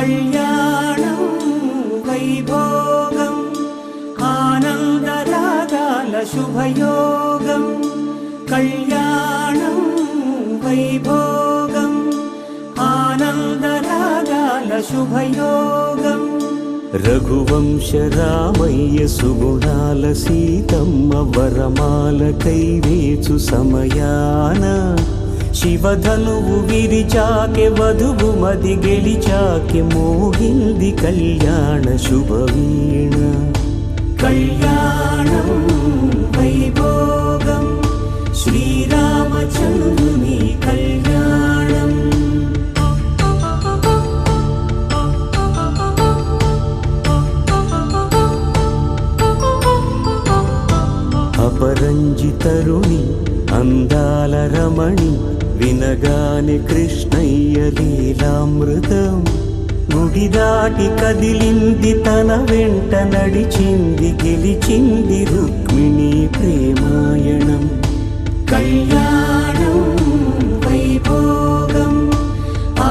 కళ్యాణం వైభోగం ఆనందరాగాల శుభయోగం కళ్యాణం వైభోగం ఆనందరాగాల శుభయోగం రఘువంశ రామయ్య సుగుణాల సీతమ్మ వరమాల కైవేచు సమయాన శివధనువు విరిచాకె వధువు మది గెలిచాకె మోగింది కళ్యాణ శుభవీణ కళ్యాణం వైభోగం శ్రీరామచంద్రుని కళ్యాణం అపరంజి తరుణి అందాల రమణి వినగానే కృష్ణయ్య లీలామృతం గుడి దాటి కదిలింది తన వెంట నడిచింది గెలిచింది రుక్మిణి ప్రేమాయణం కళ్యాణం వైభోగం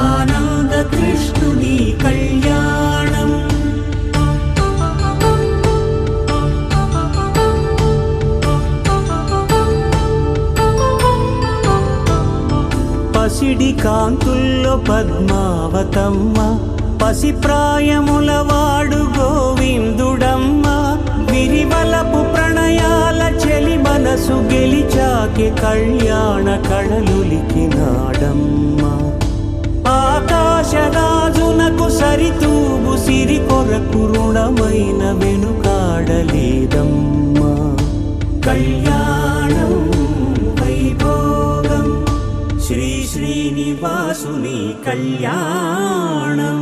ఆనంద కృష్ణుని కళ్యాణం పసిడి కాంతుల్లో పద్మావతమ్మ పసిప్రాయముల వాడు గోవిందుడమ్మ విరివలపు ప్రణయాల చెలి మనసు గెలిచాకె కళ్యాణ కళలులికినాడమ్మ ఆకాశరాజునకు సరితూగు సిరి కొరకు రుణమైన వెనుకాడలేదమ్మ కళ్యాణం వైభోగం శ్రీ శ్రీనివాసుని కళ్యాణం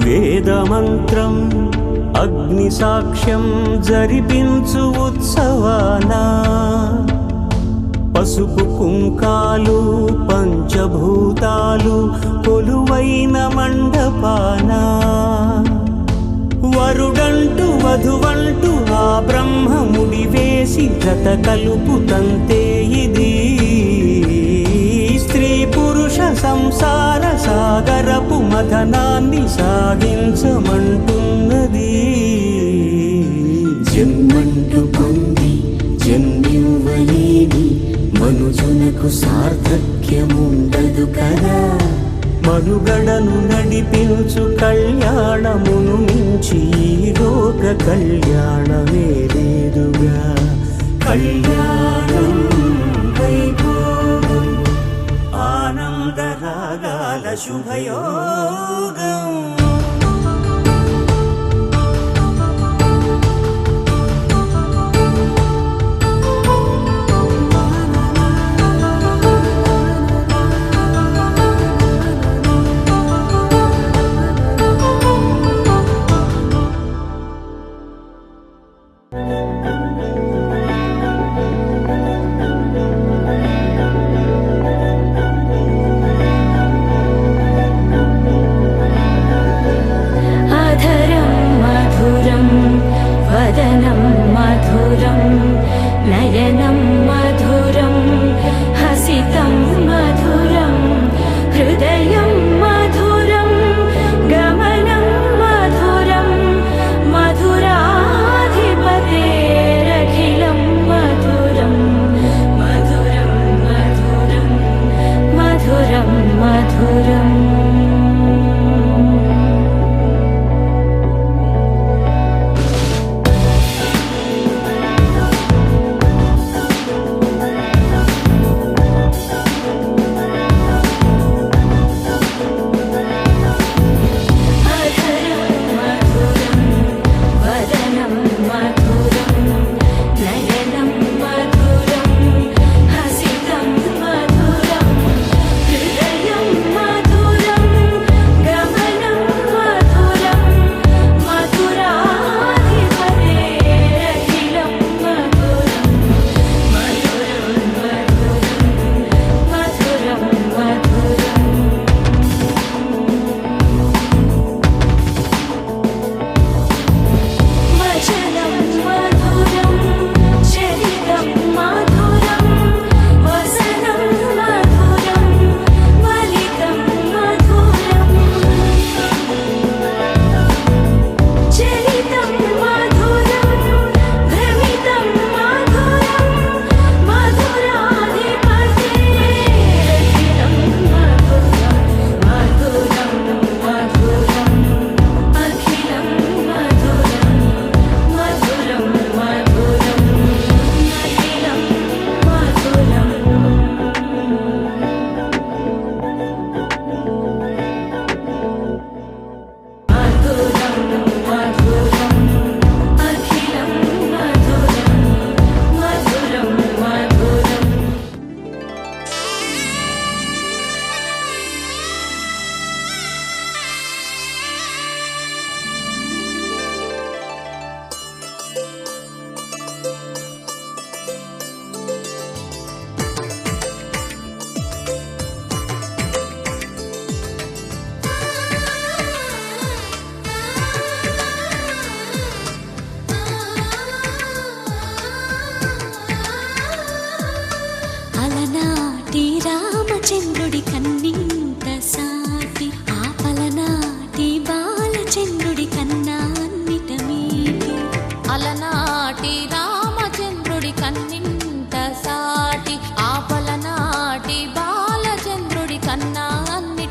వేదమంత్రం అగ్ని సాక్ష్యం జరిపించు ఉత్సవానా పసుపు కుంకాలు పంచభూతాలు కొలువైన మండపాన వరుడంటూ వధువంటూ ఆ బ్రహ్మముడి వేసి జత కలుపుతంతే ఇది స్త్రీ పురుష సంసార సాగరపు మథనాన్ని సాగించమంటున్నది జన్మంటూ పొంది జన్మివ్వలేని మనుజునకు సార్థక్యముండదు కదా మనుగడను నడిపించు కళ్యాణమును మించి లోక కళ్యాణమే లేదుగా కళ్యాణం వైభోగం ఆనందరాగాల శుభయోగం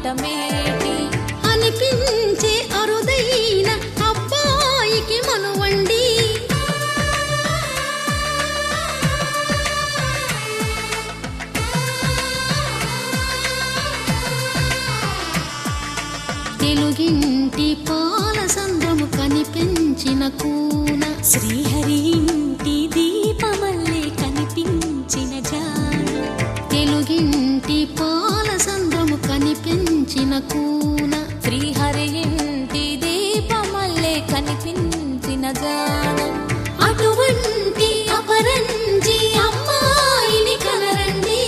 ఫలితమేటి అనిపించే అరుదైన అబ్బాయికి మనువండి. తెలుగింటి పాల సంద్రము కనిపించిన కూన, శ్రీహరి ఇంటి దీపమల్లే కనిపించిన జాన. తెలుగింటి పాల సంద్రము కనిపించిన కూన, శ్రీహరి ఇంటి దీపమల్లే కనిపించిన జాన. అటువంటి అపరంజి అమ్మాయిని కనరండి.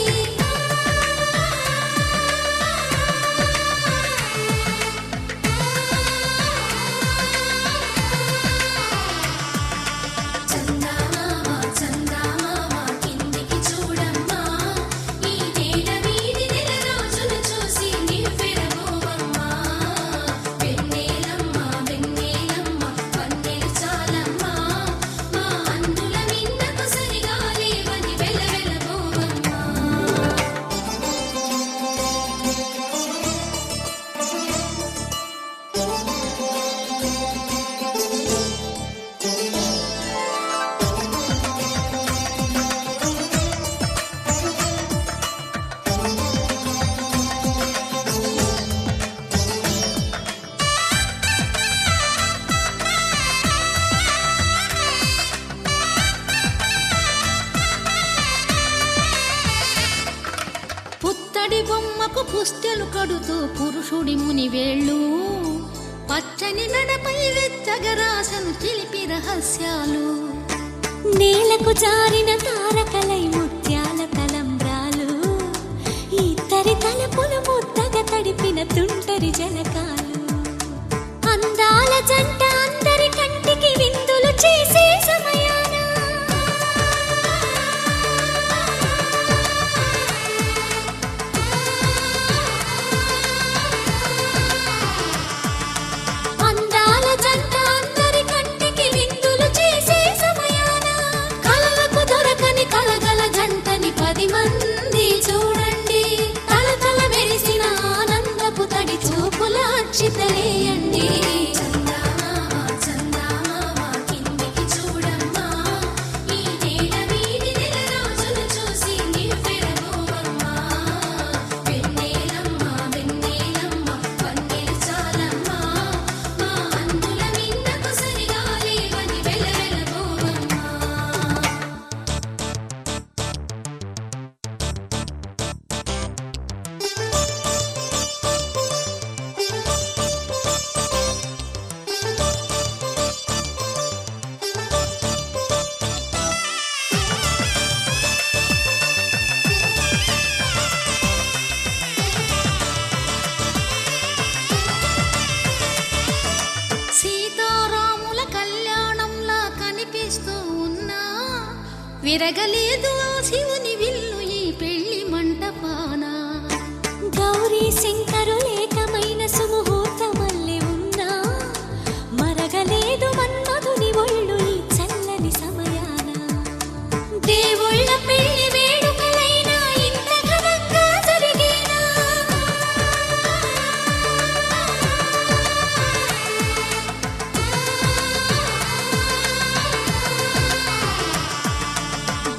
చందమామ చందమామ కిందికి చూడమ్మా, ఈ నేల వీడి నెల రోజులు చూసి నివ్వెరబోవమ్మా. వెన్నెలమ్మ వెన్నెలమ్మ వన్నెలు చాలమ్మా, మా అందుల మిన్నకు సరిగా లేవని వెలవెలబోవమ్మా. పుత్తడి బొమ్మకు పుస్తెలు కడుతూ పురుషుడి ముని వేళ్ళు, పచ్చని మెడపై వెచ్చగరాసను చిలిపి రహస్యాలు. నేలకు జారిన తారకలై ముత్యాల తలంబ్రాలు, ఇద్దరి తలపులు ముద్దగా తడిపిన తుంటరి జలకాలు. అందాల జంట అందరి కంటికి విందులు చేసే సమయాన అందాల జంట అందరి కంటికి విందులు చేసే సమయాన కలలకు దొరకని కలగల జంటని 10 మంది చూడండి. తలతల మెరిసిన ఆనందపు తడి చూపుల అక్షితలేయండి. చందమామ చందమామ కిందికి చూడమ్మా, ఈ నేల వీడి నెల రోజులు చూసి నివ్వెరబోవమ్మా. వెన్నెలమ్మ వెన్నెలమ్మ వన్నెలు చాలమ్మా, మా అందుల మిన్నకు సరిగా లేవని వెలవెలబోవమ్మా. సీతారాముల కళ్యాణంలా కనిపిస్తూ ఉన్నా, విరగలేదు ఆ శివుని విల్లు ఈ పెళ్లి మంటపాన. గౌరీ శంకరులేకమైన సుముహూర్తమల్లె ఉన్నా, మరగలేదు మన్మధుని ఒళ్ళు ఈ చల్లని సమయాన. దేవుళ్ళ పెళ్లి వేడుకలైనా ఇంత ఘనంగా జరిగేనా?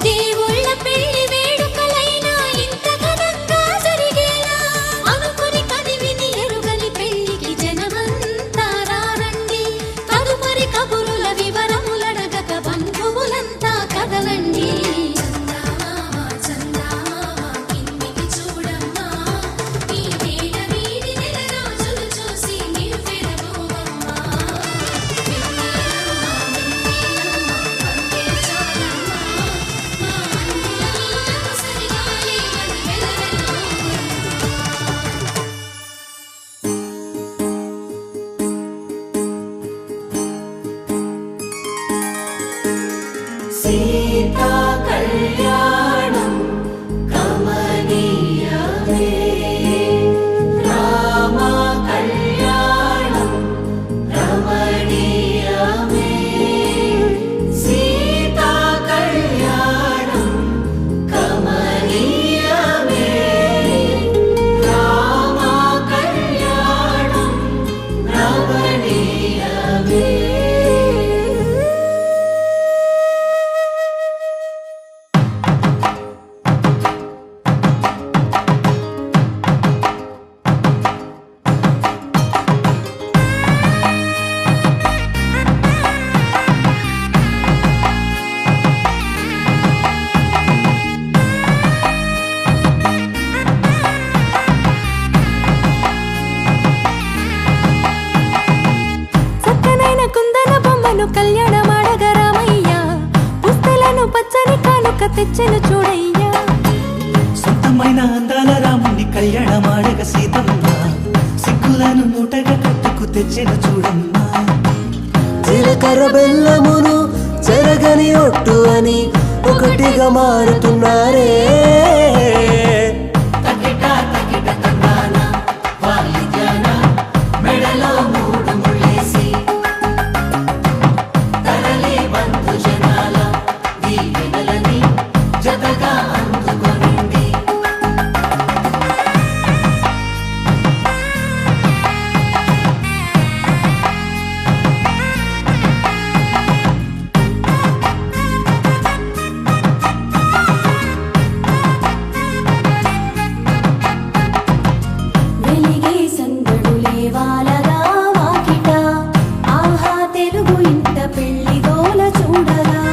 దేవుళ్ళ పెళ్లి తెచ్చెను చూడయ్యా. సొంతమైన అందాల రాముని కళ్యాణమాడగ సీతమ్మ సిగ్గులను మూటగా కట్టుకు తెచ్చెను చూడమ్మా. జీలకర్ర బెల్లమును చెరగని ఒట్టు అని ఒకటిగా మారుతున్నారే. వెలిగే సందడులే వాలగా వాకిట, ఆహా తెలుగు ఇంట పెళ్లి గోల చూడగా.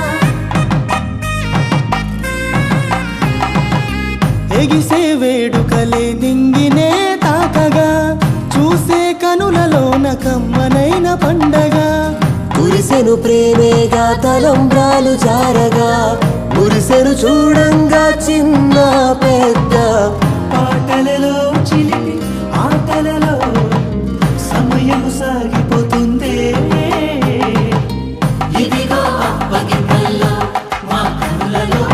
ఎగిసే వేడుకలే నింగినే తాకగా, చూసే కనులలోన కమ్మనైన పండగ. కురిసెను ప్రేమేగా తలంబ్రాలు జారగా, మురిసెను చూడంగా చిన్న పెద్ద. పాటలలో చిలిపి ఆటలలో సమయం సాగిపోతుందే. ఇదిగో అప్పగింతల్లో మా కనులలో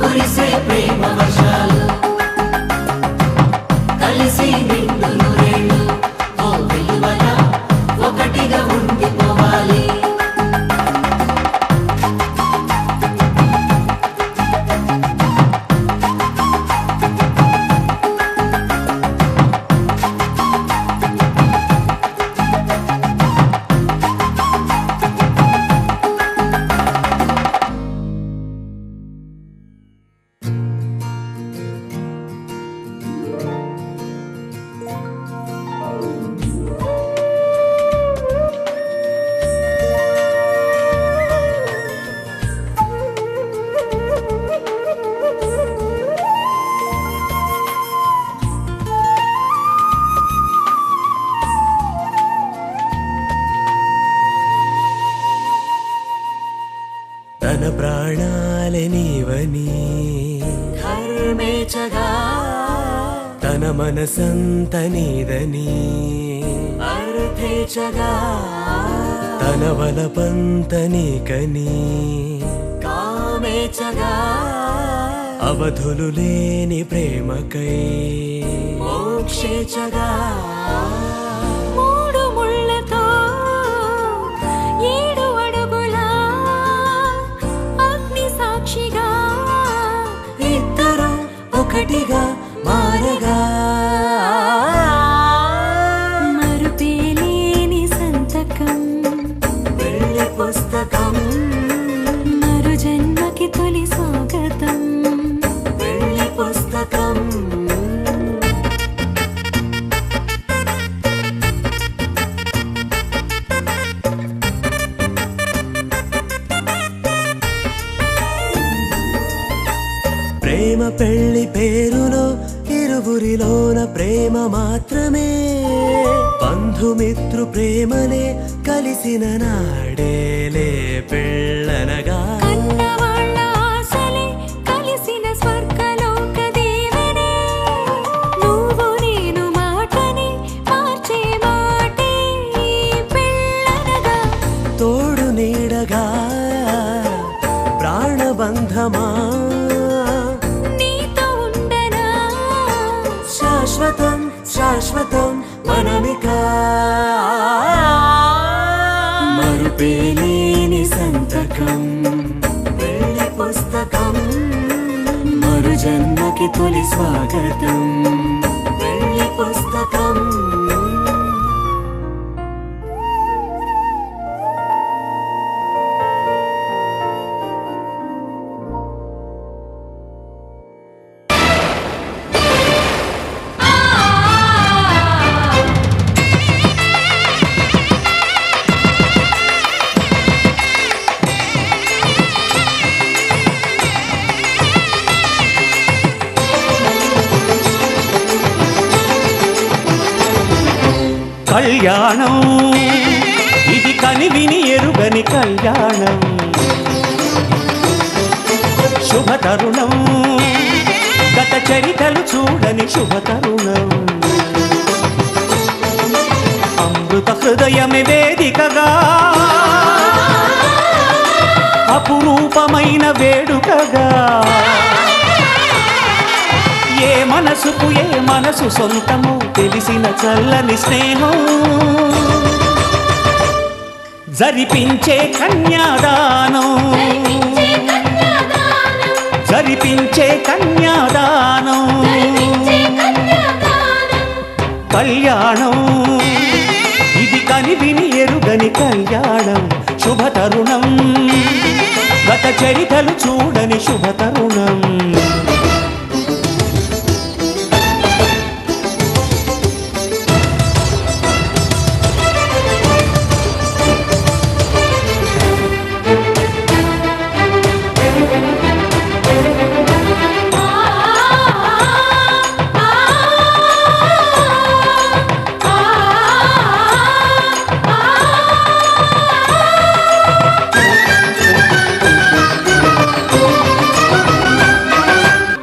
కురిసే ప్రేమ వర్షాలు. కలిసి నిండు నూరేళ్ళు ఓ విలువల ఒకటిగా ఉండిపోవాలి. తన ప్రాణాలే నీవని ధర్మేచగా, తన మనసంత నీదని అర్థేచగా, తన వలపంత నీకని కామేచగా, అవధులు లేని ప్రేమకై మోక్షేచగా. మూడు ముళ్ళతో 7 అడుగుల అగ్ని సాక్షిగా, ఇద్దరు ఒకటిగా మారగా. మరుపేలేని సంతకం పెళ్లి పుస్తకం, మరు జన్మకి తొలి స్వాగతం. పెళ్లి పుస్తకం. ప్రేమ పెళ్లి పేరులో ఇరువురిలోన ప్రేమ మాత్రమే, బంధుమిత్రు ప్రేమలే కలిసిన నాడేలే పెళ్ళనగా. కన్నవాళ్ళ ఆశలే కలిసిన స్వర్గలోక దీవెనే, నువ్వు నేను మాటని మార్చే మాటే పెళ్ళనగా. తోడు నీడగా ప్రాణబంధమా, నీతో ఉండనా శాశ్వతం శాశ్వతం మనమిక. మరుపేలేని సంతకం పెళ్లి పుస్తకం, మరు జన్మకి తొలి స్వాగతం. పెళ్లి పుస్తకం. కళ్యాణం ఇది కనివిని ఎరుగని కళ్యాణం. శుభ తరుణం గత చరితలు చూడని శుభ తరుణం అమృత హృదయమే వేదికగా అపురూపమైన వేడుకగా ఏ మనసుకు ఏ మనసు సొంతము తెలిసిన చల్లని స్నేహం జరిపించే కన్యాదానం జరిపించే కన్యాదానం కళ్యాణం ఇది కనివిని ఎరుగని కళ్యాణం శుభ తరుణం గత చరితలు చూడని శుభ తరుణం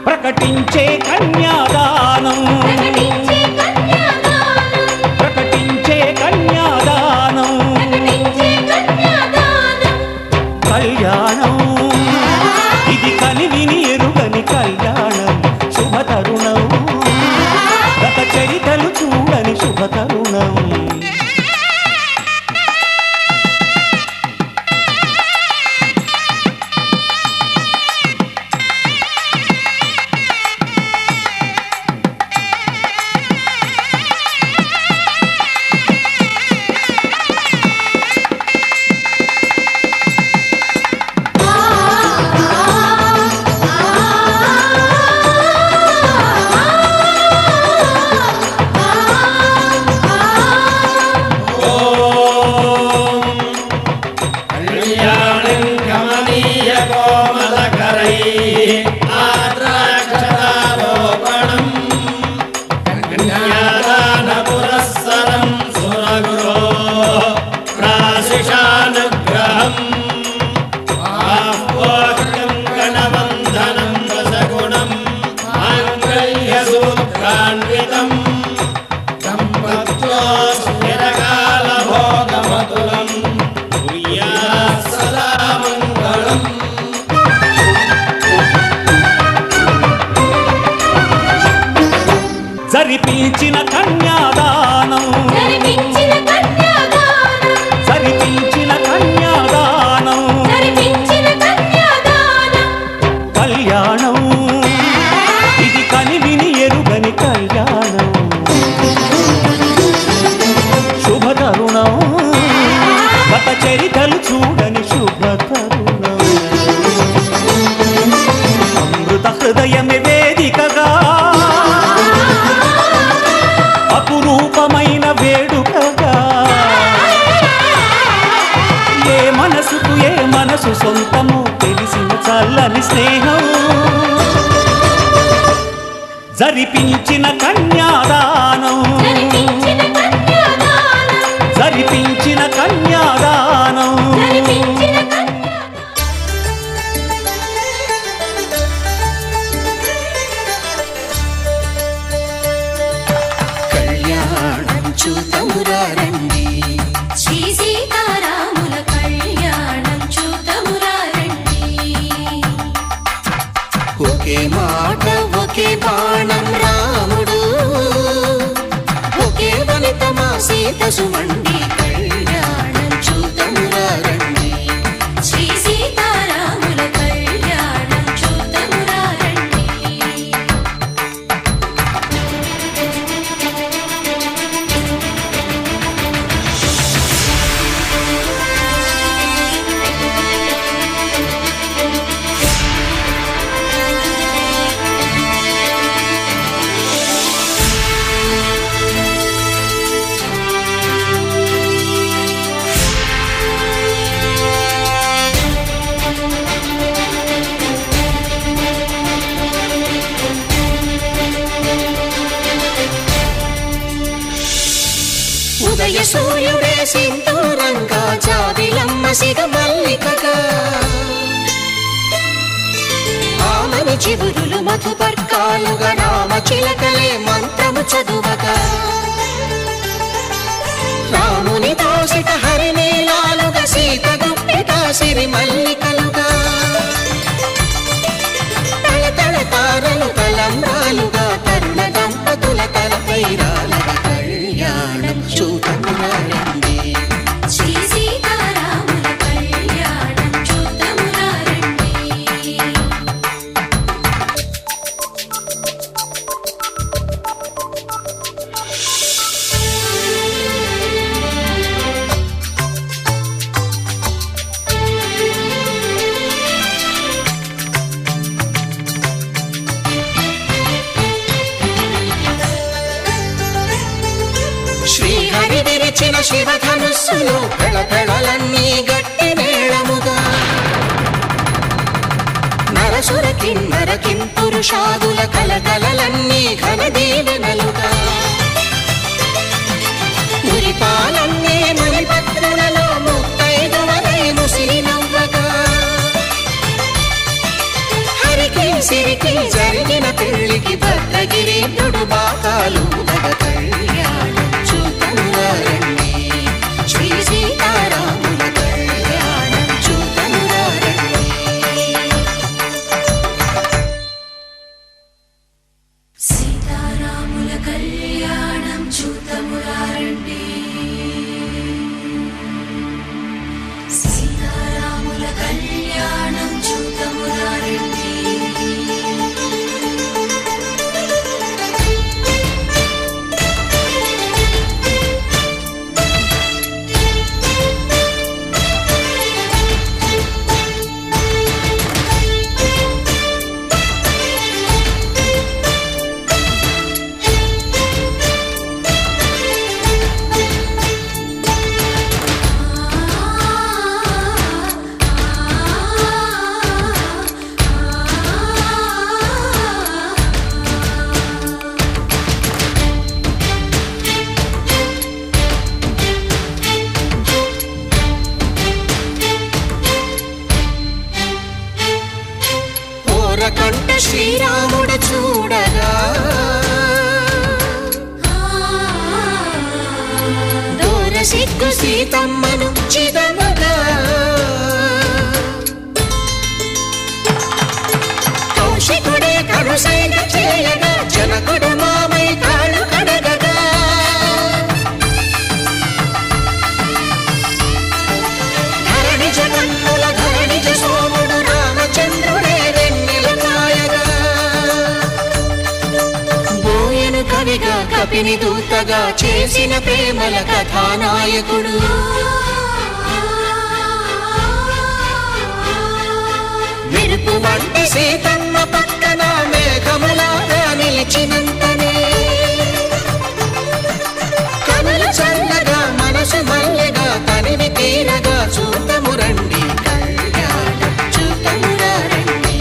ప్రకటించే కన్యాదానం ప్రకటించే కన్యాదానం కళ్యాణం ఇది కనివిని ఎరుగని కళ్యాణం శుభ తరుణం గత చరితలు చూడని శుభ తరుణం జరిపించిన కన్యాదానం జరిపించిన కన్యాదానం కళ్యాణం ఇది కనివిని ఎరుగని కళ్యాణం శుభ తరుణం గత చరితలు చూడని శుభ తరుణం అమృత హృదయమే వేదికగా అపురూపమైన వేడుకగా ఏ మనసుకు ఏ మనసు సొంతము తెలిసిన చల్లని స్నేహం జరిపించిన కన్యాదానం జరిపించిన కన్యాదానం కళ్యాణం చూతమురారండి శ్రీ సీతారాముల కళ్యాణం చూతమురారండి ఒకే మాట ఒకే బాణం రాముడు ఒకే వనిత మా సీత సుమండి కళ్యాణం చూతమురారండి శ్రీ సీతారాముల కళ్యాణం చూతమురారండి ఉదయ సూర్యుడే సింధూరంగా జాబిలమ్మ సిగ మల్లికగా ఆమని చిగురులు మధుపర్కాలుగా రామ చిలకలే మంత్రము చదువగా రాముని దోసిట హరినీలాలుగా సీత గుప్పిట సిరి మల్లికలుగా తల తారలు తలంబ్రాలుగా తరుణ దంపతుల తలపై రాలగా కళ్యాణం చూడమురారండి శ్రీ సీతారాముల కళ్యాణం చూడమురారండి శ్రీహరి విరిచిన శివధనుస్సులు పెళపెళలన్నీ గట్టి మేళముగా నరసుర కిన్నర కింపురుషాదుల కలకలలన్నీ ఘన దీవెనలుగా మురిపాలన్నీ మణిపత్రులలో ముత్తైదువలై ముసిరి నవ్వగా హరికి సిరికి జరిగిన పెళ్లికి భద్రగిరీంద్రుడు బాకాలు కళ్యాణం చూడమురారండి శ్రీ సీతారాముల కళ్యాణం చూడమురారండి సీతారాముల కళ్యాణం చూడమురారండి సీతారాముల కళ్యాణం చూడమురారండి కంట శ్రీరాముడు చూడగా దూర సిగ్గు సీతమ్మను చిదమగా కౌశికుడే కరుసైన చేయగా జనకుడు మామై కాళ్ళు కడగగా ధరణి జగన్నుల ధరణిజ సోముడు రామచంద్రుడే కవిగా కపిని దూతగా చేసిన ప్రేమల కథానాయకుడు మెరుపు వంటి సీతమ్మ పక్కన మేఘములాగా నిలిచినంతనే కనులు చల్లగా మనసు మల్లెగా తనివి తీరగా చూడమురండి కళ్యాణం చూడమురారండి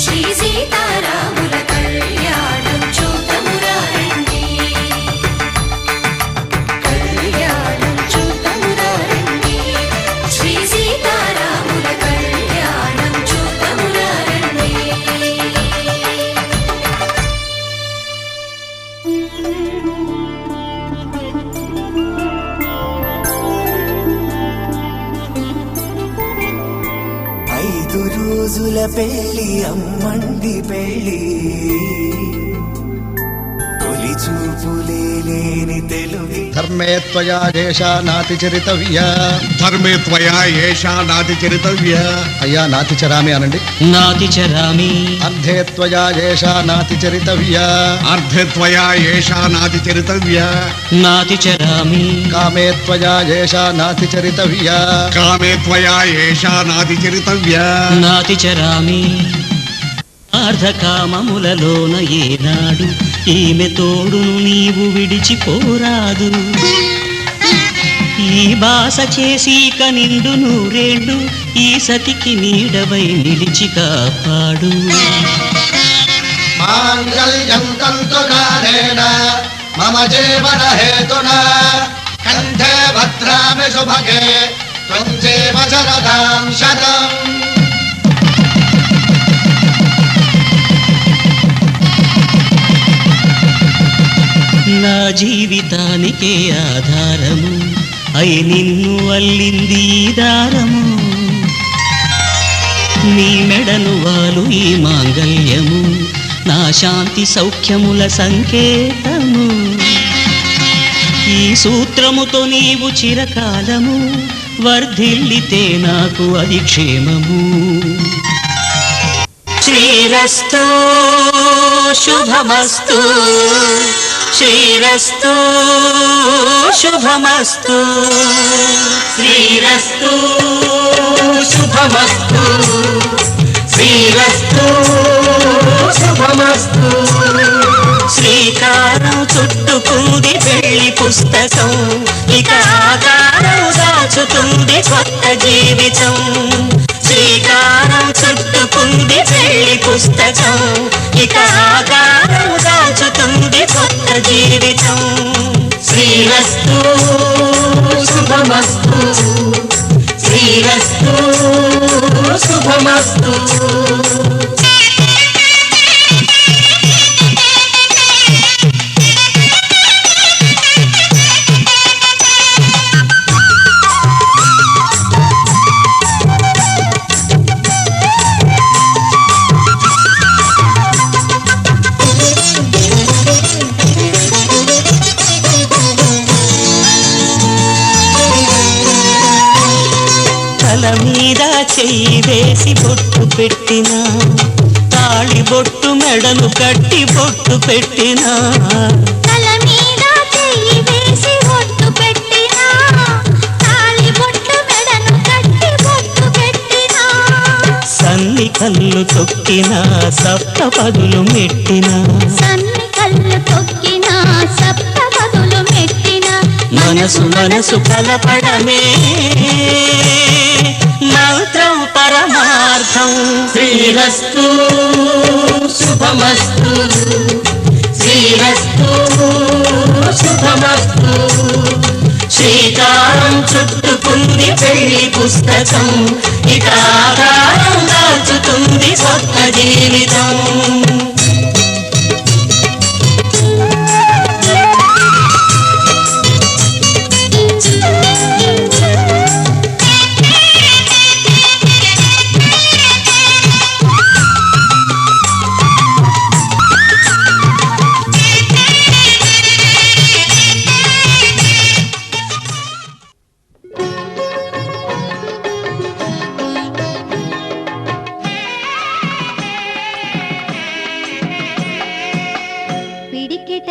శ్రీ సీతారాముల కళ్యాణం చూడమురారండి కళ్యాణం చూడమురారండి శ్రీ సీతారాముల కళ్యాణం చూడమురారండి ఐదు రోజుల పెళ్లి అమ్మండి పెళ్లి తొలి చూపులే లేని తెలుగు ధర్మే త్వయా ఏషా నాతి చరితవ్య ధర్మే త్వయా ఏషా నాతి చరితవ్య అయ్యా నాతి చరామి అనండి నాతి చరామి అర్ధే త్వయా ఏషా నాతి చరితవ్య అర్ధే త్వయా ఏషా నాతి చరితవ్య నాతి చరామి కామే త్వయా ఏషా నాతి చరితవ్య కామే త్వయా ఏషా నాతి చరితవ్య నాతి చరామి అర్ధకామములలోన ఏనాడు ఈమె తోడును నీవు విడిచిపోరాదు ఈ బాస చేసి కనిండు నూరేళ్ళు ఈ సతికి నీడవై నిలిచి కాపాడు మాంగళ్యం తంతునానేన మమ జీవన హేతునా కంఠే భద్రామి శుభగే త్వం జీవ శరదాం శతం నా జీవితానికే ఆధారము అయి నిన్ను అల్లింది ఈ దారము నీ మెడను వాలు ఈ మాంగల్యము నా శాంతి సౌఖ్యముల సంకేతము ఈ సూత్రముతో నీవు చిరకాలము వర్ధిల్లితే నాకు అది క్షేమము శ్రీరస్తు శుభమస్తు శ్రీరస్తు శుభమస్తు శ్రీరస్తు శుభమస్తు శ్రీరస్తు శుభమస్తు శ్రీకారం చుట్టుకుంది పెళ్లి పుస్తకం ఇక ఆకారం దాచుతుంది కొత్త జీవితం శ్రీకారం చుట్టుకుంది పెళ్లి పుస్తకం ఇక ఆకారం దాచుతుంది కొత్త జీవితం శ్రీరస్తు శుభమస్తు శ్రీరస్తు శుభమస్తు మీద చెయ్యి వేసి బొట్టు పెట్టినా తాళి బొట్టు మెడను కట్టి బొట్టు పెట్టినా తల మీద చెయ్యి వేసి బొట్టు పెట్టినా తాళి బొట్టు మెడను కట్టి బొట్టు పెట్టినా సన్ని కళ్ళు తొక్కినా సప్త పదులు మెట్టినా సన్ని కళ్ళు తొక్కినా సప్త పదులు మెట్టినా మనసు మనసు కలపడమే మంత్రం పరమార్థం శ్రీరస్తు శుభమస్తు శ్రీరస్తు శుభమస్తు శ్రీకారం చుట్టుకుంది పెళ్లి పుస్తకం ఇక ఆకారం దాచుతుంది కొత్త జీవితం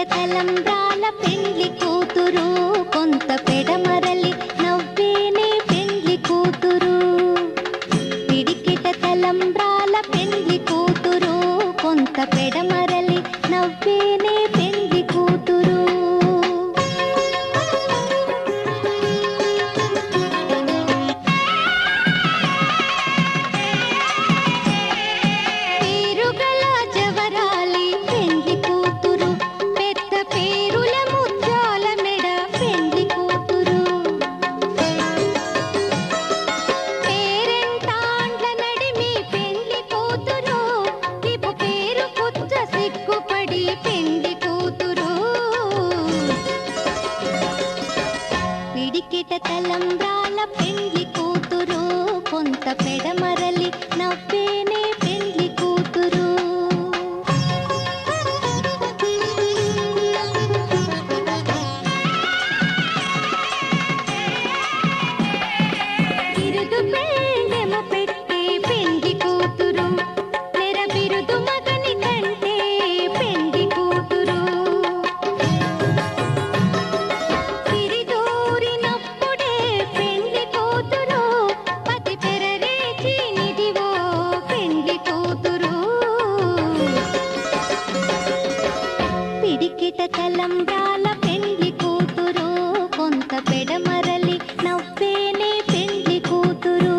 తలంబ్రాల పెండ్లి కూతురు కొంత పెడమరలి నవ్వేనే పెండ్లి కూతురు పిడికిట తలంబ్రాల పెండ్లి కూతురు కొంత పెడమరలి నవ్వేనే పెండ్లి కూతురు పేరుగల జవరాలి పెండ్లి కూతురు పెద్ద పేరుల ముత్యాల మెడ పెండ్లి కూతురు పేరెంటాండ్ల నడిమి పెండ్లి కూతురు ఇపు పేరు పుచ్చ సిగ్గుపడి పెండ్లి కూతురు పిడికిట తలంబ్రాల పెండ్లి కూతురు కొంత పెడమరలి నవ్వేనే పెండ్లి కూతురు బిరుదు పెళ్ళెమ పెట్టే పెండ్లి కూతురు నెర బిరుదు మగని కంటే పెండ్లి కూతురు తిరిదూరినప్పుడే పెండ్లి కూతురు పతి పెరరేచి నిదివో పెండ్లి కూతురు పిడికిట తలంబ్రాల పెండ్లి కూతురు కొంత పెడమరలి నవ్వేనే పెండ్లి కూతురు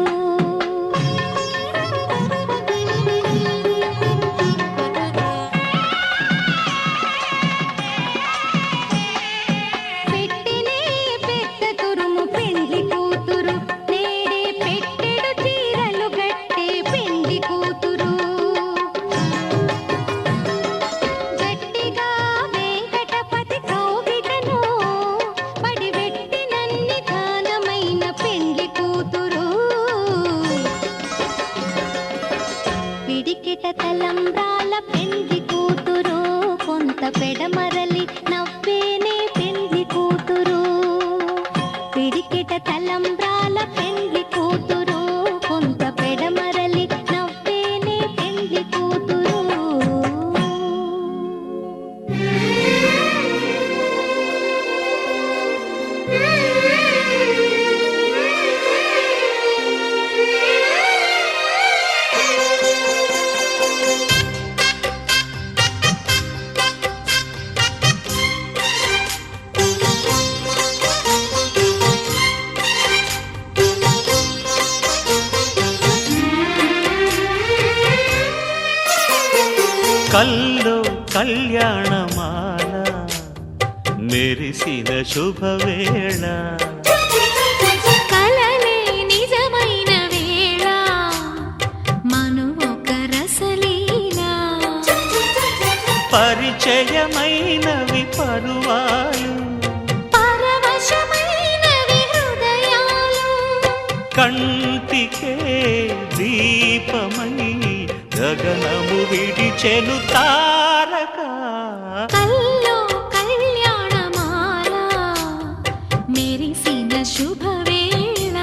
పెట్టినే పెద్ద తురుము పెండ్లి కూతురు నేడే పెట్టెడు చీరలు గట్టే పెండ్లి కూతురు గట్టిగా వెంకటపతి కౌగిట కళ్యాణమాల మెరిసిన శుభవేళ కలలే నిజమైన వేళ మను ఒక రసలీలా పరిచయమైనవి పరువాలు పరవశమైనవి హృదయాలు కంటికే దీపమై గగనము విడిచెను తారక కల్లో కళ్యాణమాల మెరిసిన శుభవేళ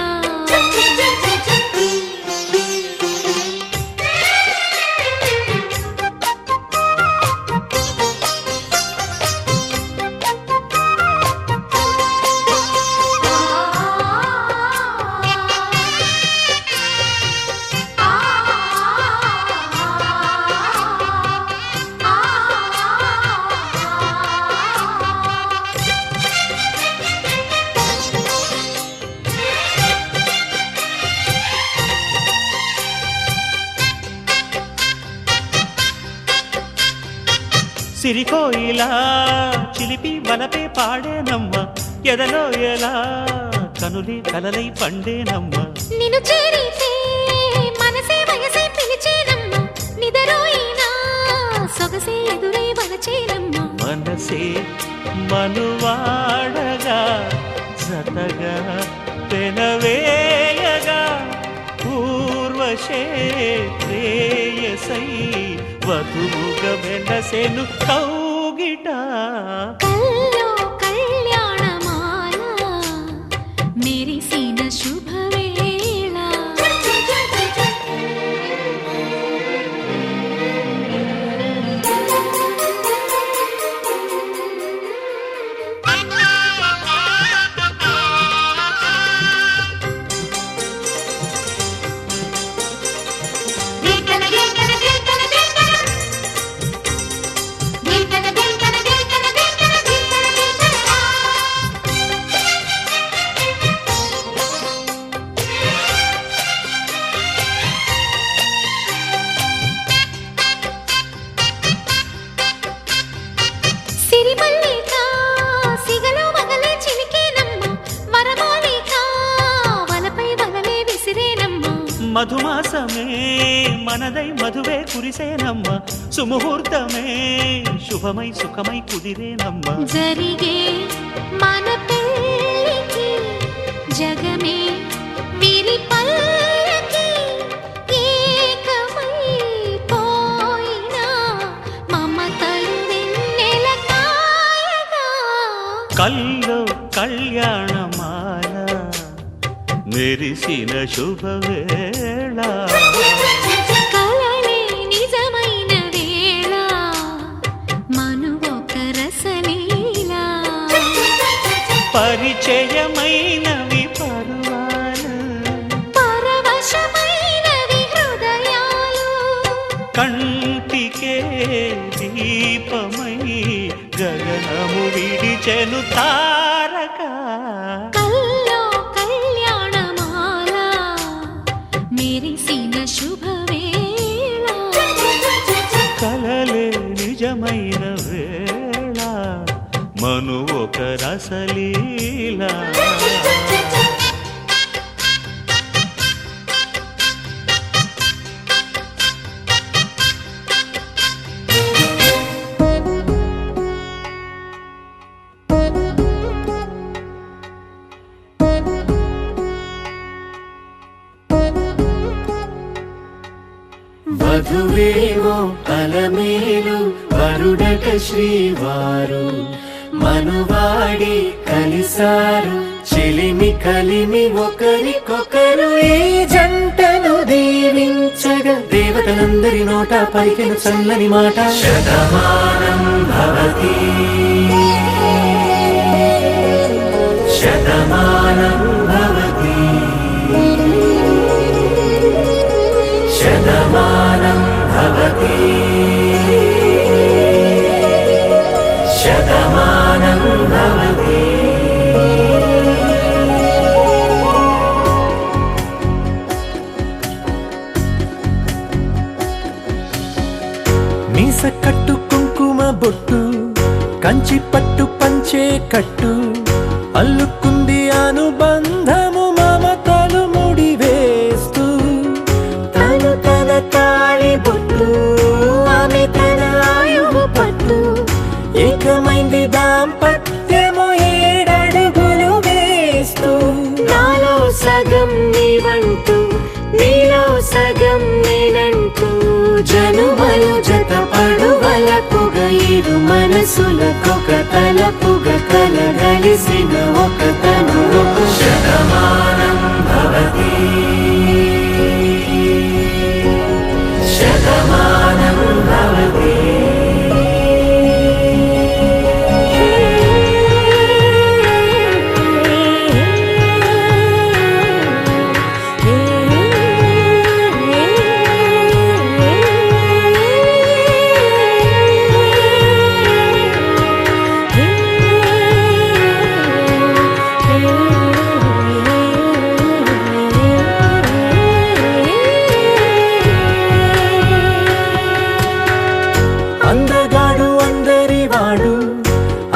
సిరికోయిలా చిలిపి వలపే పాడేనమ్మ ఎదలో ఎలా కనులి కలలై పండేనమ్మ నిన్ను చేరితే మనసే వయసే పిలిచేనమ్మ నిదరోయినా సొగసే ఎదురై వలచేనమ్మ మనసే మనువాడగా జతగా పెనవేయగా పూర్వశే ప్రేయసై వధువుగా వెనసెను కౌగిట కల్లో కళ్యాణమాల మెరిసిన శుభవేళ సిరిమల్లిక సిగలో వగలే చిలికేనమ్మ వరమాలిక వలపై వలలే విసిరేనమ్మ మధుమాసమే మనదై మధువే కురిసేనమ్మ సుముహూర్తమే శుభమై సుఖమై కుదిరేనమ్మ జరిగే మన పెళ్ళికి జగమే విరి పల్లకి ఏకమై పోయినా మమతలు వెన్నెల కాయగా కల్లో కళ్యాణమాల మెరిసిన శుభవేళ కలలే నిజమైన వేళ మను ఒక రసలీలా పరిచయమైనవి పరువాలు పరవశమైనవి హృదయాలు కంటికే దీపమై గగనము విడిచెను తారక కల్లో కళ్యాణమాల మెరిసిన శుభవేళ కలలే నిజమైన వేళ మను ఒక రసలీలా వధువేవో అలమేలు వరుడట శ్రీవారు మనువాడి కలిసారు చెలిమి కలిమి ఒకరికొకరు ఈ జంటను దీవించగా దేవతలందరి నోట పలికిన చల్లని మాట శతమానం భవతి శతమానం భవతి శతమానం భవతి శతమానం భవతి మీస కట్టు కుంకుమ కట్టు అల్లుకుంది అనుబంధము మమతలు ముడివేస్తూ తను తన తాళి బొట్టు ఆమె తన ఆయువు పట్టు ఏకమైంది దాంపత్యము 7 అడుగులు వేస్తూ నాలో సగం నీవంటూ నీలో సగం నేనంటూ జనుమలు జతపడు వలపుగ 7 మనసులకొక తలపుగ కలగలిసిన ఒక తనువు శతమానం భవతి శతమానం భవతి అందగాడు అందరివాడు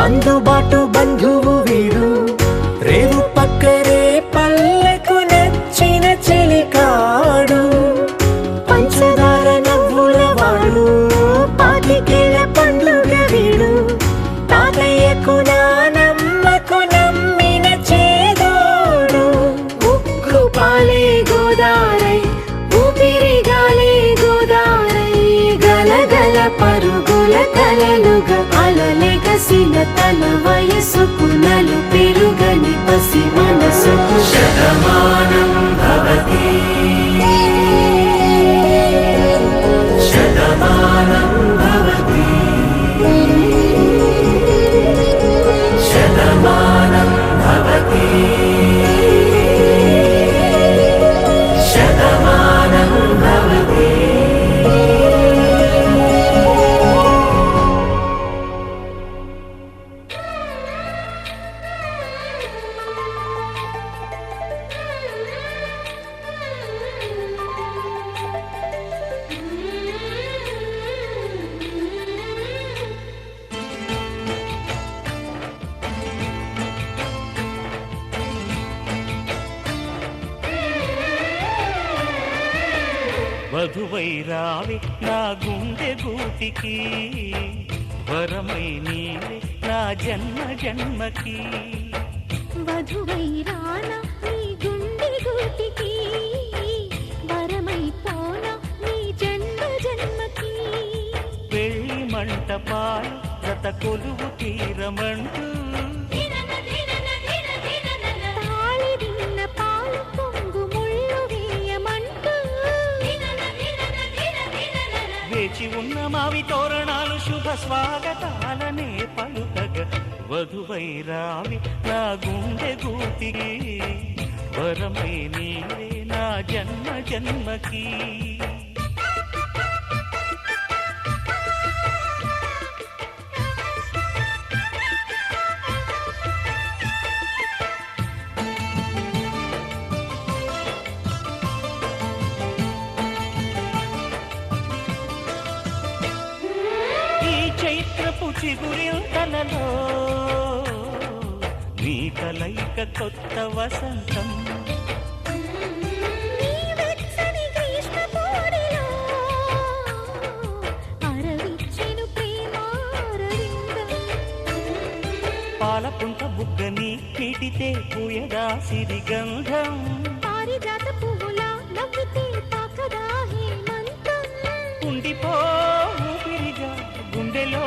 అందుబాటు బంధువు వీడు రేవు పక్కరే పల్లెకు నచ్చిన చెలికాడు పంచదార నవ్వుల వాడు పాతికేల పండ్లుగ వీడు తాతయ్యకు నానమ్మకు నమ్మిన చేదోడు ఉక్కు పాలే గోదారై ఊపిరిగాలే గోదారై గలగల పరుగుల కలలుగా అలలెగసిన తన వయసుకు నలు పెరుగని పసి మనసుకు శతమానం భవతి శతమానం భవతి శతమానం భవతి శతమానం భవతి వధువై రావి నా గుండె గూటికి వరమై నీవే నా జన్మ జన్మకి వధువై రానా నీ గుండె గూటికి వరమై పోనా నీ జన్మ జన్మకి పెళ్లి మంటపాలు గత కొలువు తీరమంటూ తాళి విన్న పాలు పొంగు ముళ్ళు వేయమంటూ వేచి ఉన్న మావి తోరణాలు శుభ స్వాగతాలనే పలుకగ వధువై రావి నా గుండె గూటికి వరమై నీవే నా జన్మ జన్మకి చైత్రపు చిగురింతలలో నీ కలయిక కొత్త వసంతం నీ వెచ్చని గ్రీష్మ పోడిలో అరవిచ్చెను ప్రేమారవిందం పాలపుంట బుగ్గని పీటితే పూయదా సిరిగంధం పారిజాత పువ్వులా నవ్వితే తాకదా హేమంతం ఉండిపో ఊపిరిగా గుండెలో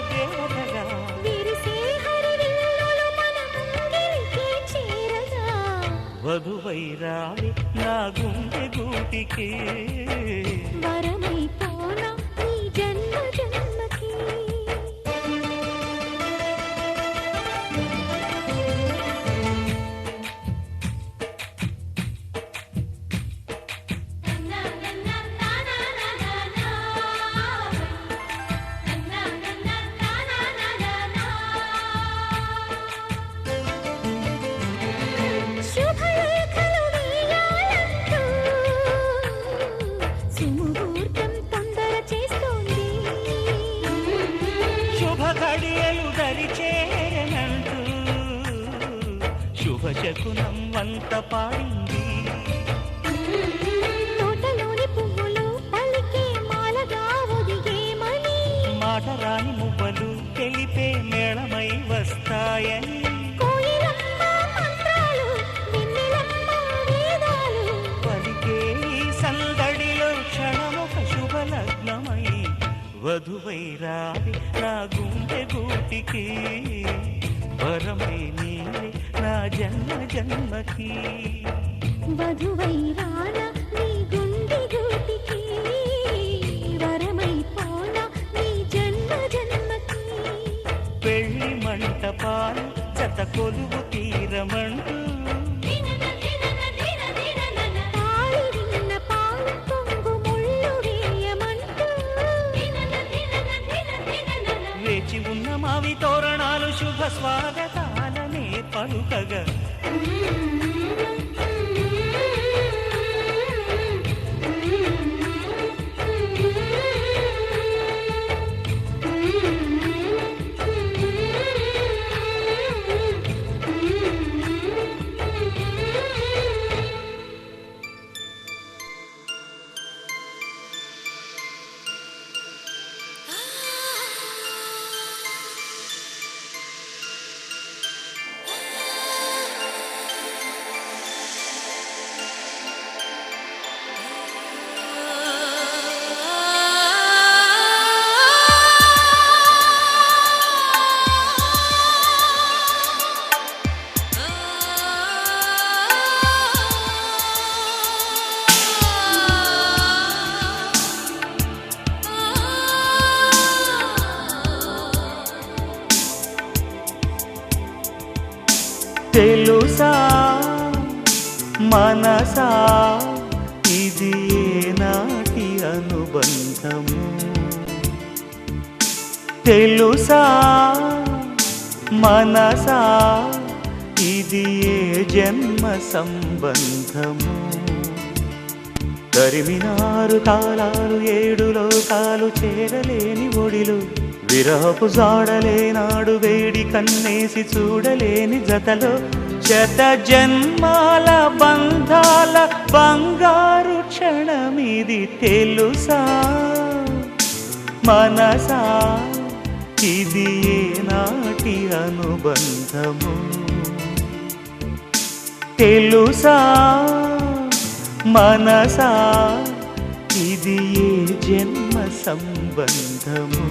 దేవతగా విరిసే హరివిల్లులు మన ముంగిలికి చేరగా వధువై రావి నా గుండె గూటికి వరమై పోనా నీ జన్మ జన్మకి శుభలేఖలు వేయాలంటూ సుముహూర్తం తొందర చేస్తోంది శకునం వంత పాడింది. తోటలోని పువ్వులు పలికే మాలగా ఒదిగేమని, మాట రాని మువ్వలు తెలిపే మేళమై వస్తాయని, కోయిలమ్మ మంత్రాలు వెన్నెలమ్మ వేదాలు, పలికే ఈ సందడిలో క్షణమొక శుభలగ్నమై వధువై రావి నా గుండె గూటికి, వరమై నీవే నా జన్మ జన్మకి. వధువై రానా నీ గుండె గూటికి, వరమై పోనా నీ జన్మ జన్మకి. పెళ్లి మంటపాలు జత కొలువు తీరమంటూ, తాళి విన్న పాలు పొంగు ముళ్ళు వేయమంటూ, వేచి ఉన్న మావి తోరణాలు శుభ స్వాగతాలనే పలుకగా, తెలుసా మనసా ఇది నాటి అనుబంధము, తెలుసా మనసా ఇది ఏ జన్మ సంబంధము. తరిమినారు కాలాలు ఏడు లోకాలు చేరలేని ఒడిలు, విరహపు జాడలేనాడు వేడి కన్నేసి చూడలేని జతలో, శత జన్మాల బంధాల బంగారు క్షణమిది. తెలుసా మనసా ఇది ఏనాటి అనుబంధము, తెలుసా మనసా ఇది ఏ జన్మ సంబంధము.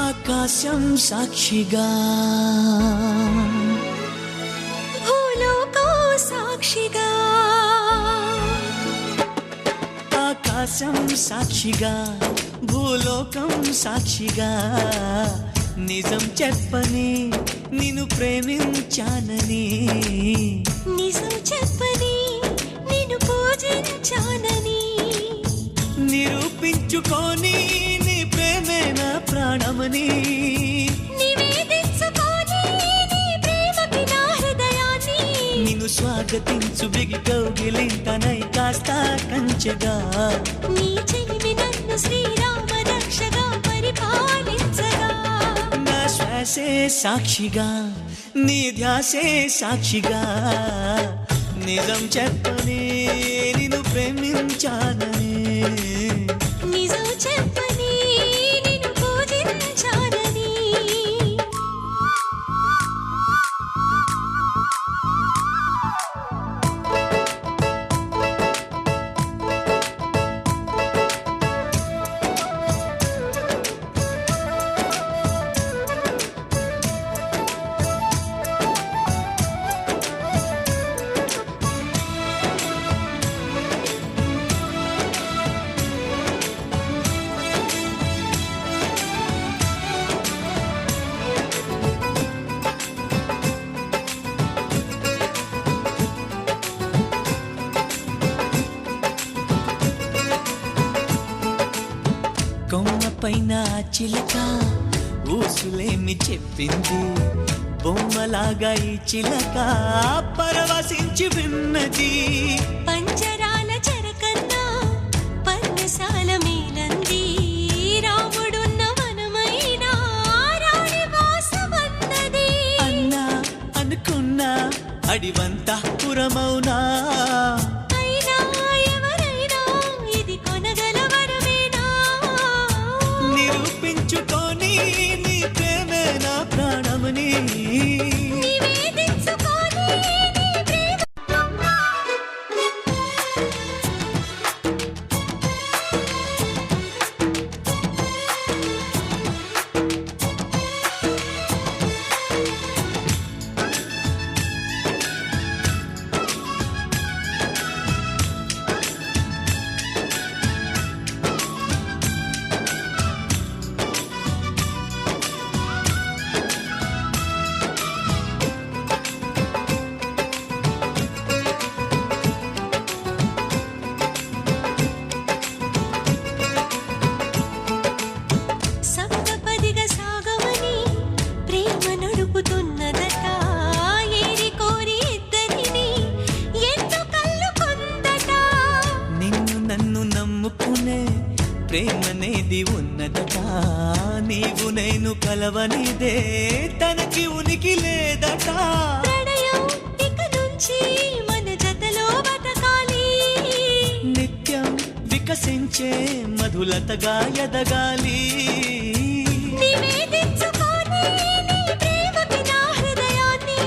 ఆకాశం సాక్షిగా, భూలోకం సాక్షిగా, ఆకాశం సాక్షిగా భూలోకం సాక్షిగా, నిజం చెప్పని నిన్ను ప్రేమించానని, నిజం చెప్పని నిన్ను పూజించానని, నిరూపించుకొని నీ ప్రేమే నా ప్రాణమని, నివేదించుకొని నీ ప్రేమకి నా హృదయాన్ని, నిన్ను స్వాగతించు బిగి కౌగిలింతనై కాస్త కంచెగా, నీ చెలిమి నన్ను శ్రీరామ రక్షగా పరిపాలించగా, నా శ్వాసే సాక్షిగా నీ ధ్యాసే సాక్షిగా, నిజం చెప్పని నిన్ను ప్రేమించాననే నిజం చెప్పని నిన్ను పూజించాలని కొమ్మ పైన చిలక ఊసులేమి చెప్పింది బొమ్మలాగా ఈ చిలక పరవశించి విన్నది పంజరాల చెరకన్నా పర్ణశాల మేలంది రాముడున్న వనమైనా రాణి వాసమన్నది అన్నా అనుకున్నా అడివంతా పురమౌనా అయినా ఎవరైనా ఇది కొనగల వరమేనా నిరూపించుకొని నీ ప్రేమే నా ప్రాణముని నివేదించుకొని నీ ప్రేమ సప్తపదిగా సాగమని ప్రేమ నడుపుతున్నదట ఏరి కోరి ఇద్దరిని ఎత్తు కళ్ళు కొందట నిన్ను నన్ను నమ్ముకునే ప్రేమనేది ఉన్నదట నీవు నేను కలవనిదే తనకి ఉనికి లేదట ప్రణయం ఇక నుంచి మన జతలో బతకాలి నిత్యం వికసించే మధులతగా ఎదగాలి నివేదించుకొని నీ ప్రేమకి నా హృదయాన్ని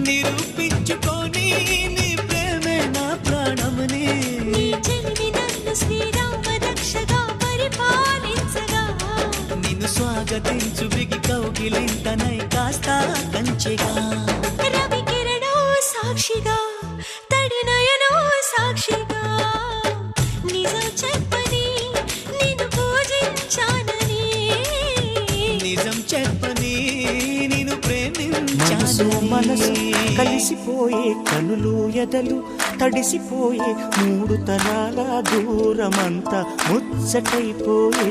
నిరూపించుకొని నీ ప్రేమే నా ప్రాణముని నీ చెలిమి నన్ను శ్రీరామ రక్షగా పరిపాలించగా నిన్ను స్వాగతించు బిగి కౌగిలింతనై కాస్త కంచెగా రవి కిరణో సాక్షిగా తడి నయనో సాక్షిగా నిజం చెప్పని నిన్ను పూజించానని నిజం చెప్పని నిన్ను మనసు మనసు ప్రేమించాను కలిసిపోయే కనులు ఎదలు తడిసిపోయే మూడు తరాల దూరమంతా ముచ్చటైపోయే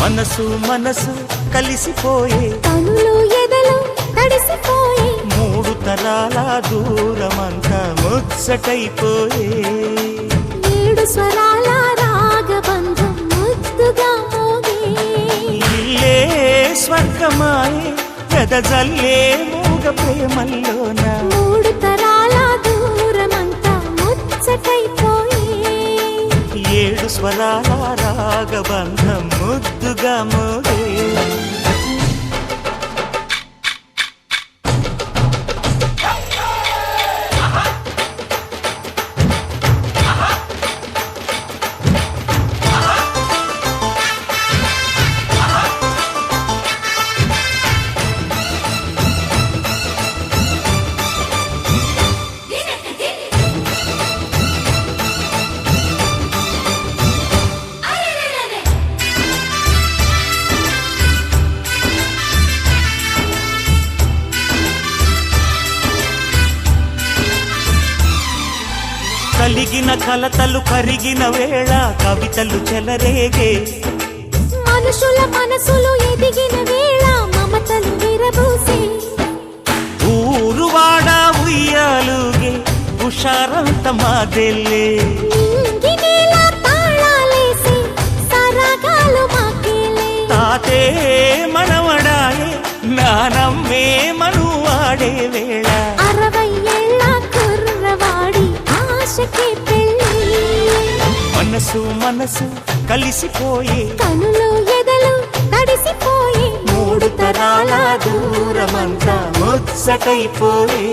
మనసు మనసు కలిసిపోయే కనులు ఎదలు తడిసిపోయి మూడు తరాల దూరమంతా ముచ్చటైపోయే ఏడు స్వరాల రాగబంధం ముద్దుగా మోగే ఇల్లే స్వర్గమాయే ఎదజల్లే మూగ ప్రేమల్లోన మూడు తరాల దూరమంతా ముచ్చటైపోయి ఏడు స్వరాల రాగబంధం ముద్దుగా మోగే రేగిన కలతలు కరిగిన వేళ కవితలు చెలరేగే మనుషుల మనసులు ఎదిగిన వేళ మమతలు విరబూసే ఊరువాడ ఉయ్యాలుగే హుషారంత మాదెల్లే నింగినేల తాళాలేసే సరాగాలు మాకేలే తాతే మనవడాయే నానమ్మే మనువాడే వేళ 60 ఏళ్ళ కుర్రవాడి ఆశకే పెళ్ళి మనసు మనసు కలిసిపోయే కనులు ఎదలు తడిసిపోయే 3 తరాల దూరమంతా ముచ్చటైపోయే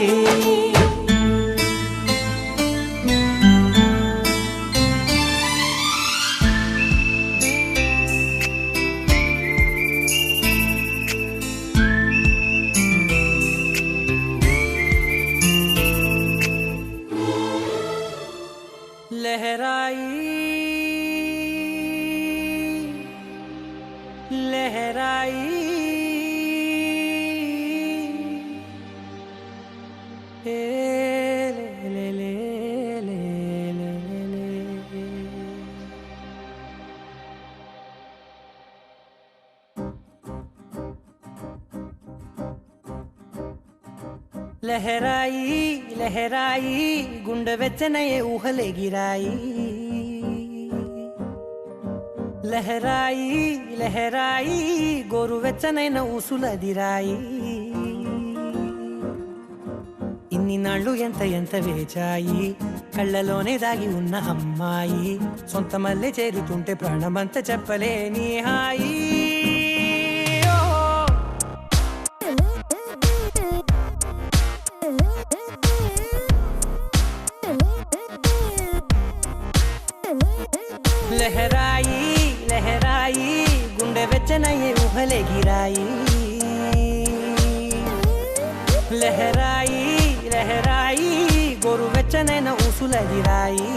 लहराई लहराई ए ले ले ले ले ले ले लहराई लहराई गुंड వెచ్చనయే ఊహలే గిరాయి లహరాయి లహరాయి గోరు వెచ్చనైన ఊసులదిరాయి ఇన్ని నాళ్ళు ఎంత ఎంత వేచాయి కళ్ళలోనే దాగి ఉన్న అమ్మాయి సొంత మల్లె చేరుతుంటే ప్రాణమంత చెప్పలేని హాయి लहराई लहराई गुंडे వెచ్చనయే ఊహలే గిరాయి లహరాయి లహరాయి గోరు వెచ్చనైన ఊసులదిరాయి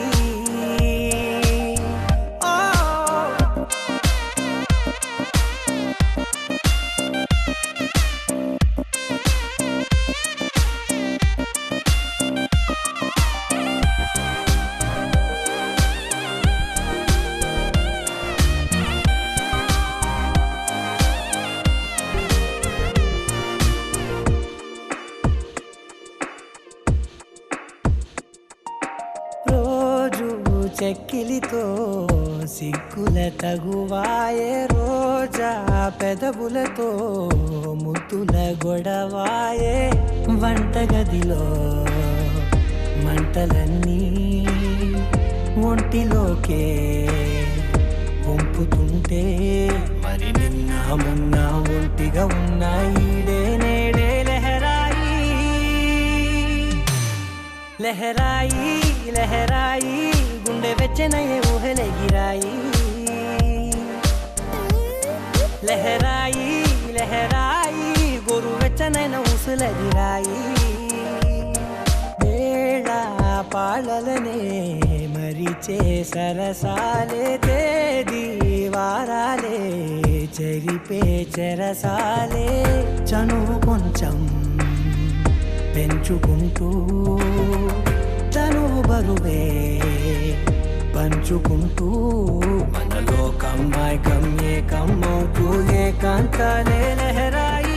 చెక్కిలితో సిగ్గుల తగువాయే రోజా పెదవులతో ముద్దుల గొడవాయే వంటగదిలో మంటలన్నీ ఒంటిలోకే వంపుతుంటే మరి నిన్న మొన్న ఒంటిగా ఉన్నాయి నేడే లహరాయి లహరాయి లహరాయి గుండె వెచ్చనయే ఊహలే గిరాయి లహరాయి లహరాయి గోరు వెచ్చనైన ఊసులదిరాయి వేళ పాలలనే మరిచే సరసాలే తేదీ వారాలే చెరిపే చెరసాలే చనువు కొంచెం పెంచుకుంటూ తను బరువే పంచుకుంటూ మనలో కమ్మాయి కమ్మే కమ్మవుతూ ఏకాంతాలే లహరాయి